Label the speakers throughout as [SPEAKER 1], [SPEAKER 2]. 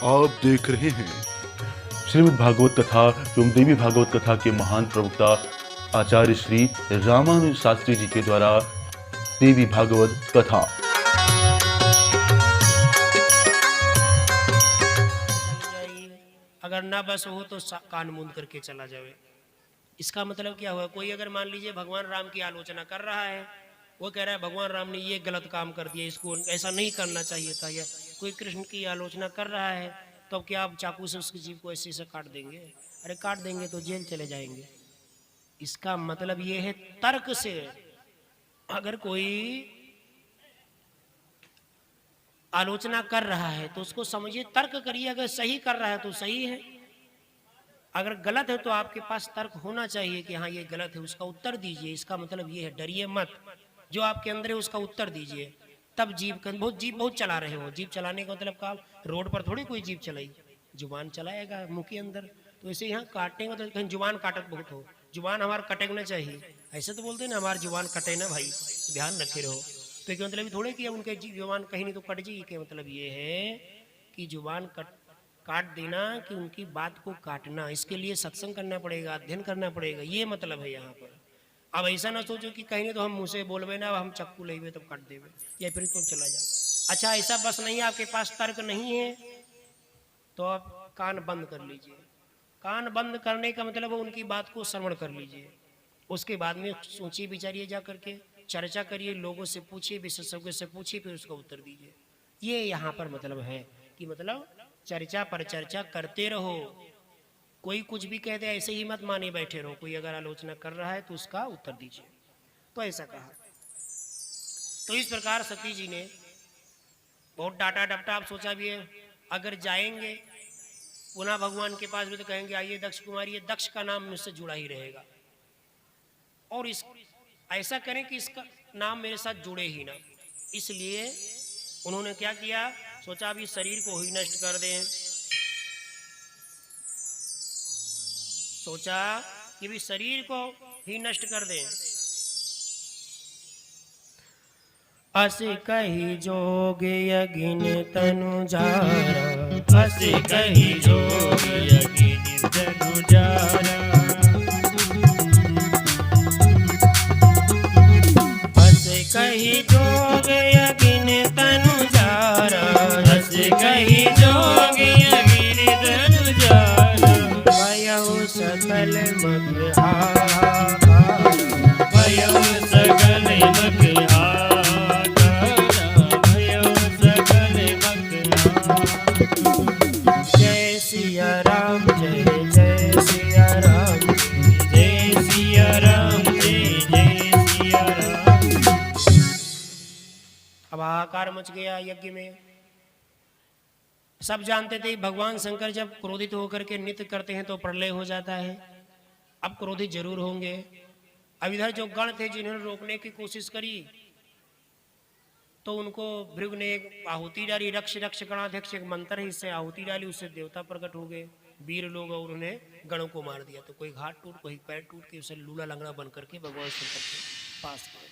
[SPEAKER 1] आप देख रहे हैं
[SPEAKER 2] श्रीमद् भागवत कथा एवं देवी भागवत कथा के महान प्रवक्ता आचार्य श्री रामानुज शास्त्री जी के द्वारा देवी भागवत कथा।
[SPEAKER 3] अगर ना बस हो तो कान मूंद करके चला जावे। इसका मतलब क्या हुआ? कोई अगर मान लीजिए भगवान राम की आलोचना कर रहा है, वो कह रहा है भगवान राम ने ये गलत काम कर दिया, इसको ऐसा नहीं करना चाहिए था, या कोई कृष्ण की आलोचना कर रहा है, तो क्या आप चाकू से उसकी जीभ को ऐसे से काट देंगे? अरे काट देंगे तो जेल चले जाएंगे। इसका मतलब ये है तर्क से अगर कोई आलोचना कर रहा है तो उसको समझिए, तर्क करिए। अगर सही कर रहा है तो सही है, अगर गलत है तो आपके पास तर्क होना चाहिए कि हाँ ये गलत है, उसका उत्तर दीजिए। इसका मतलब ये है डरिए मत, जो आपके अंदर है उसका उत्तर दीजिए। तब जीभ बहुत चला रहे हो, जीभ चलाने का मतलब का रोड पर थोड़ी कोई जीभ चलाई, जुबान चलाएगा मुंह के अंदर। तो ऐसे यहाँ काटने का तो कहीं जुबान काटत बहुत हो, जुबान हमारा कटेगना चाहिए। ऐसे तो बोलते ना हमारी जुबान कटे ना भाई, ध्यान रखे रहो। तो इसका मतलब थोड़े कि उनके जुबान कहीं नहीं तो कट जाएगी, के मतलब ये है कि जुबान काट देना, कि उनकी बात को काटना। इसके लिए सत्संग करना पड़ेगा, अध्ययन करना पड़ेगा, ये मतलब है यहाँ पर। अब ऐसा ना सोचो कि कहीं नहीं तो हम मुँह से बोलवे ना, हम चक्कू लेवे तब काट देवे या फिर तुम चला जाओ। अच्छा ऐसा बस नहीं, आपके पास तर्क नहीं है तो आप कान बंद कर लीजिए। कान बंद करने का मतलब उनकी बात को श्रवण कर लीजिए, उसके बाद में सोचिए विचारिए, जा करके चर्चा करिए, लोगों से पूछिए, विशेषज्ञों से पूछिए, फिर उसका उत्तर दीजिए। ये यहाँ पर मतलब है कि मतलब चर्चा पर चर्चा करते रहो। कोई कुछ भी कहते ऐसे ही मत माने बैठे रहो। कोई अगर आलोचना कर रहा है तो उसका उत्तर दीजिए। तो ऐसा कहा। तो इस प्रकार सती जी ने बहुत डांटा डपटा। आप सोचा भी है अगर जाएंगे पुनः भगवान के पास भी तो कहेंगे आइए दक्ष कुमारी, ये दक्ष का नाम मुझसे जुड़ा ही रहेगा, और इस ऐसा करें कि इसका नाम मेरे साथ जुड़े ही ना। इसलिए उन्होंने क्या किया, सोचा अभी शरीर को ही नष्ट कर दें। सोचा कि भी शरीर को ही नष्ट कर दें। अस कही जोग यज्ञ तनु जारा, अस कही जोग यज्ञ तनु जारा, अस कही जोग यज्ञ तनु जारा, अस कही जोग यज्ञ तनु जारा, भयउ सकल मग हाहाकार, भयउ सकल मग हाहाकार मच गया यज्ञ में। सब जानते थे भगवान शंकर जब क्रोधित होकर के नृत्य करते हैं तो प्रलय हो जाता है। अब क्रोधित जरूर होंगे। अब इधर जो गण थे जिन्होंने रोकने की कोशिश करी तो उनको भृगु ने एक आहुति डाली, रक्ष रक्ष गणाध्यक्ष एक मंत्र है, इससे आहुति डाली, उससे देवता प्रकट हो गए, वीर लोग, और उन्हें गणों को मार दिया। तो कोई घाट टूट, कोई पैर टूट के उसे लूला लंगड़ा बन करके भगवान शंकर के पास गए।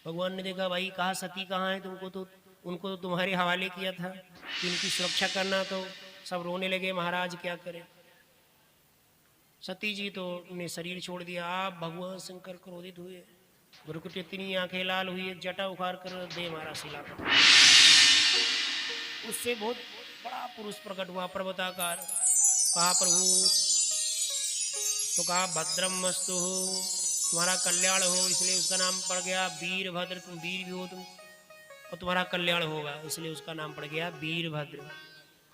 [SPEAKER 3] भगवान ने देखा भाई कहा सती कहाँ है, तुमको तो उनको तो तुम्हारे हवाले किया था कि इनकी सुरक्षा करना, तो सब रोने लगे महाराज क्या करें। सती जी तो ने शरीर छोड़ दिया। आप भगवान शंकर क्रोधित हुए, गुरुकुट इतनी आंखें लाल हुई, एक जटा उखाड़ कर दे मारा शिला पर। उससे बहुत बड़ा पुरुष प्रकट हुआ पर्वताकार। कहा प्रभु, तो कहा भद्रमस्तु, तुम्हारा कल्याण हो, इसलिए उसका नाम पड़ गया वीरभद्र। तुम वीर भी हो तुम, और तुम्हारा कल्याण होगा, इसलिए उसका नाम पड़ गया वीरभद्र।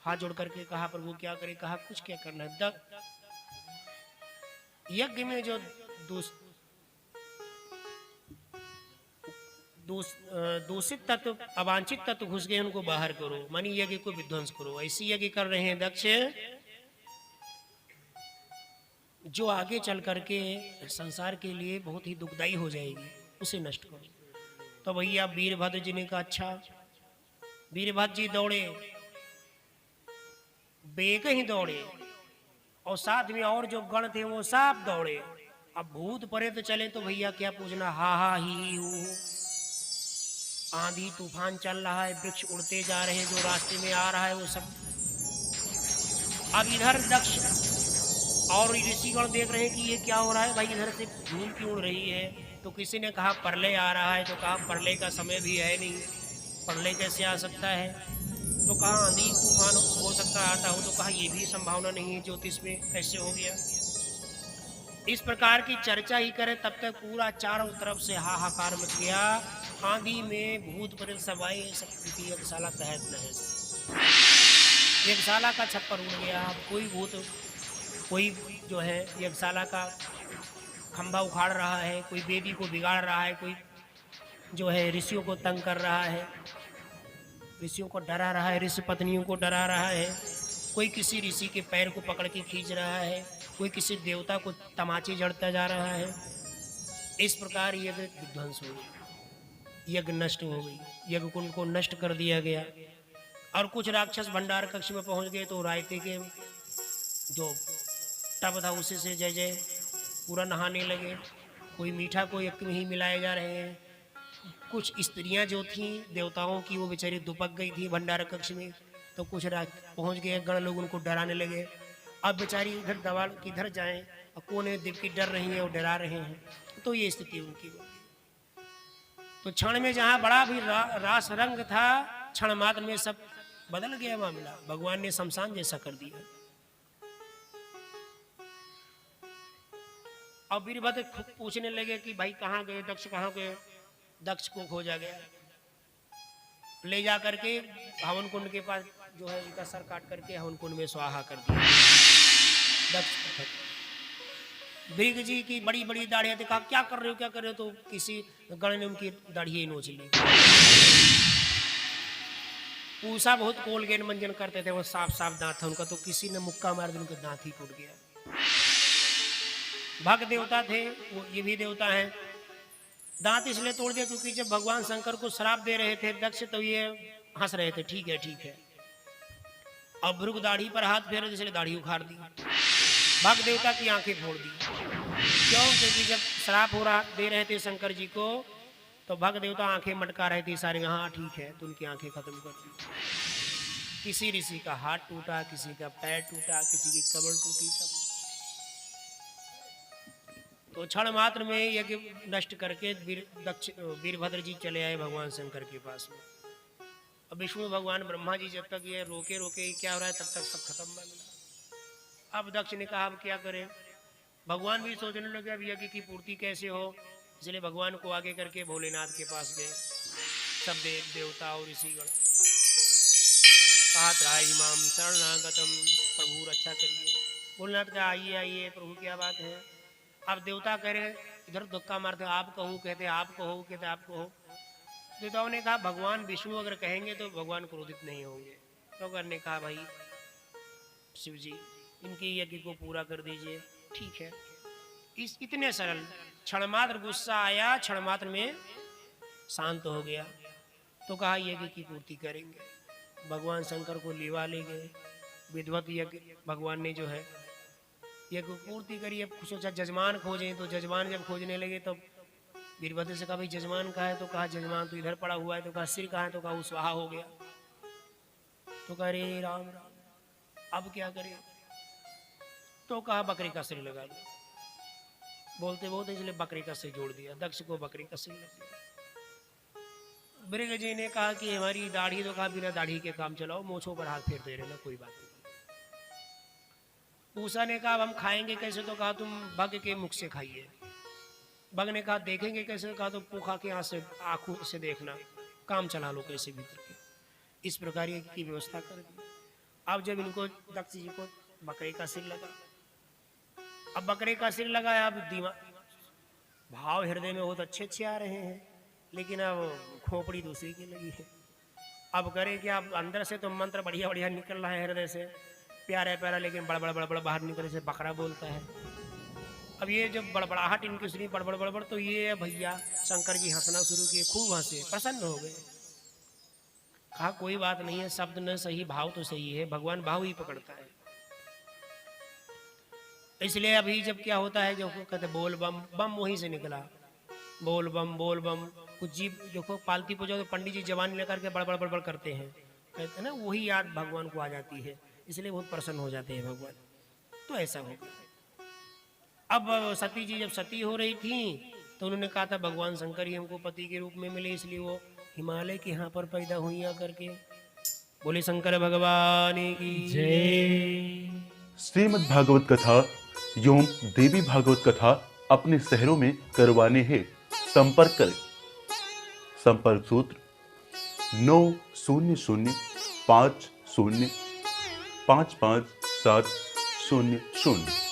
[SPEAKER 3] हाथ जोड़ करके कहा प्रभु क्या करे। कहा कुछ क्या करना है, यज्ञ में जो दूषित तत्व, अवांछित तत्व घुस गए उनको बाहर करो, मानी यज्ञ को विध्वंस करो। ऐसी यज्ञ कर रहे हैं दक्ष जो आगे चल करके संसार के लिए बहुत ही दुखदायी हो जाएगी, उसे नष्ट करो। तो भैया वीरभद्र जी ने कहा अच्छा। वीरभद्र जी दौड़े, बेग ही दौड़े, और साथ में और जो गण थे वो सब दौड़े। अब भूत प्रेत चले तो भैया क्या पूछना, हा हा ही हूँ। आंधी तूफान चल रहा है, वृक्ष उड़ते जा रहे हैं, जो रास्ते में आ रहा है वो सब अब इधर दक्ष और ऋषिगण देख रहे हैं कि ये क्या हो रहा है भाई, इधर से धूल क्यों उड़ रही है। तो किसी ने कहा प्रलय आ रहा है, तो कहा प्रलय का समय भी है नहीं, प्रलय कैसे आ सकता है। तो कहा आंधी तूफान हो सकता है आता हो, तो कहा ये भी संभावना नहीं है, ज्योतिष में कैसे हो गया। इस प्रकार की चर्चा ही करे तब तक पूरा चारों तरफ से हाहाकार मच गया। आंधी में भूत प्रेत सब आए, सब यज्ञशाला तहस नहस, यज्ञशाला का छप्पर उड़ गया। अब कोई भूत, कोई जो है यज्ञशाला का खंभा उखाड़ रहा है, कोई वेदी को बिगाड़ रहा है, कोई जो है ऋषियों को तंग कर रहा है, ऋषियों को डरा रहा है, ऋषि पत्नियों को डरा रहा है, कोई किसी ऋषि के पैर को पकड़ के खींच रहा है, कोई किसी देवता को तमाचे जड़ता जा रहा है। इस प्रकार यज्ञ विध्वंस हो गई, यज्ञ नष्ट हो गई, यज्ञ कुंड को नष्ट कर दिया गया। और कुछ राक्षस भंडार कक्ष में पहुंच गए तो रायते के जो टब था उसी से जय जय पूरा नहाने लगे। कोई मीठा को यज्ञ में ही मिलाए जा रहे हैं। कुछ स्त्रियां जो थीं देवताओं की, वो बेचारी दुपक गई थी भंडार कक्ष में, तो कुछ पहुंच गए गण लोग उनको डराने लगे। अब बेचारी इधर दवा किधर जाएं, अब कोने देव की डर रही है, वो डरा रहे हैं, तो ये स्थिति उनकी हो गई। तो क्षण में जहां बड़ा भी रास रंग था, क्षण मात्र में सब बदल गया मामला। भगवान ने शमशान जैसा कर दिया। अब वीरभद्र पूछने लगे कि भाई कहाँ गए दक्ष, कहाँ गए। दक्ष को खोजा गया, ले जा करके हवन कुंड के पास जो है इनका सर काट करके हवन कुंड में स्वाहा कर दिया। दक्ष भृग जी की बड़ी बड़ी दाढ़ियां थी, कहा क्या कर रहे हो क्या कर रहे हो, तो किसी गण ने उनकी दाढ़ी नोच ली। पूसा बहुत कोलगेट मंजन करते थे, वो साफ साफ दांत था उनका, तो किसी ने मुक्का मार दिया, उनका दांत ही टूट गया। भक्त देवता थे वो, ये भी देवता हैं। दांत इसलिए तोड़ दिया क्योंकि जब भगवान शंकर को श्राप दे रहे थे दक्ष, तो ये हंस रहे थे, ठीक है ठीक है। अब भृगु दाढ़ी पर हाथ फेरे, इसलिए दाढ़ी उखाड़ दी। भक्त देवता की आंखें फोड़ दी। क्यों? क्योंकि जब श्राप हो रहा दे रहे थे शंकर जी को, तो भक्त देवता आंखें मटका रहे थे सारे, हाँ ठीक है, तो उनकी आंखें खत्म कर दी। किसी ऋषि का हाथ टूटा, किसी का पैर टूटा, किसी की कमर टूटी, सब। तो क्षण मात्र में यज्ञ नष्ट करके वीरभद्र जी चले आए भगवान शंकर के पास में। अब विष्णु भगवान ब्रह्मा जी जब तक ये रोके रोके क्या हो रहा है तब तक सब खत्म मामला। अब दक्ष ने कहा अब क्या करें। भगवान भी सोचने लगे अब यज्ञ की पूर्ति कैसे हो, इसलिए भगवान को आगे करके भोलेनाथ के पास गए। सब देव देवता और ऋषिगण कहा त्राहिमाम शरणागतम, प्रभु रक्षा करिए। भोलेनाथ का आइए आइए प्रभु क्या बात है। अब देवता कह रहे इधर धक्का मारते, आप कहो, कहते आप कहो, कहते आप कहो। देवताओं ने कहा भगवान विष्णु अगर कहेंगे तो भगवान क्रोधित नहीं होंगे। तो अगर ने कहा भाई शिव जी इनके यज्ञ को पूरा कर दीजिए, ठीक है। इस इतने सरल, क्षण मात्र गुस्सा आया, क्षण मात्र में शांत हो गया। तो कहा यज्ञ की पूर्ति करेंगे। भगवान शंकर को लिवा ले गए। विधिवत यज्ञ भगवान ने जो है यज्ञ पूर्ति करी। अब सोचा जजमान खोजें, तो जजमान जब खोजने लगे तो वीरभद्र से कहा भाई जजमान कहाँ है, तो कहा जजमान तो इधर पड़ा हुआ है। तो कहा सिर कहाँ है, तो कहा वो स्वाहा हो गया। तो कह रे राम राम अब क्या करें। तो कहा बकरी का सिर लगा दो। बोलते बोलते इसलिए बकरी का सिर जोड़ दिया, दक्ष को बकरी का सिर लग दिया। भृग जी ने कहा कि हमारी दाढ़ी, तो कहा बिना दाढ़ी के काम चलाओ, मोछों पर हाथ फेरते रहना, कोई बात नहीं। पूसा ने कहा हम खाएंगे कैसे, तो कहा तुम बग के मुख से खाइए। बग ने कहा देखेंगे कैसे, कहा तो पोखा के आंखों से देखना, काम चला लो कैसे भी करके। इस प्रकार की व्यवस्था कर दी। अब जब इनको दक्ष जी को बकरे का सिर लगा, अब बकरे का सिर लगाया, अब दिमाग भाव हृदय में बहुत अच्छे अच्छे आ रहे हैं, लेकिन अब खोपड़ी दूसरी की लगी है। अब करे कि अब अंदर से तो मंत्र बढ़िया बढ़िया निकल रहा है हृदय से, प्यारा प्यारा, लेकिन बड़बड़ बड़बड़ बाहर निकले से बकरा बोलता है। अब ये जब बड़बड़ाहट इनकी सुनी बड़बड़ बड़बड़, तो ये भैया शंकर जी हंसना शुरू किए, खूब हंसे, प्रसन्न हो गए। कहा कोई बात नहीं है, शब्द न सही भाव तो सही है, भगवान भाव ही पकड़ता है। इसलिए अभी जब क्या होता है, जो कहते बोल बम, बम वहीं से निकला, बोल बम बोल बम। कुछ जीव देखो पालती पूजा तो पंडित जी जवान लेकर के बड़बड़ बड़बड़ करते हैं, कहते हैं ना, वही याद भगवान को आ जाती है। इसलिए बहुत प्रसन्न हो जाते हैं भगवान। तो ऐसा हो गया। अब सती जी जब सती हो रही थी तो उन्होंने कहा था भगवान शंकर ही हमको पति के रूप में मिले, इसलिए वो हिमालय के यहाँ पर पैदा हुई आकर के। बोले शंकर भगवान की
[SPEAKER 1] जय।
[SPEAKER 2] श्रीमद् भागवत कथा एवं देवी भागवत कथा अपने शहरों में करवाने हैं संपर्क करें। संपर्क सूत्र 90050557000।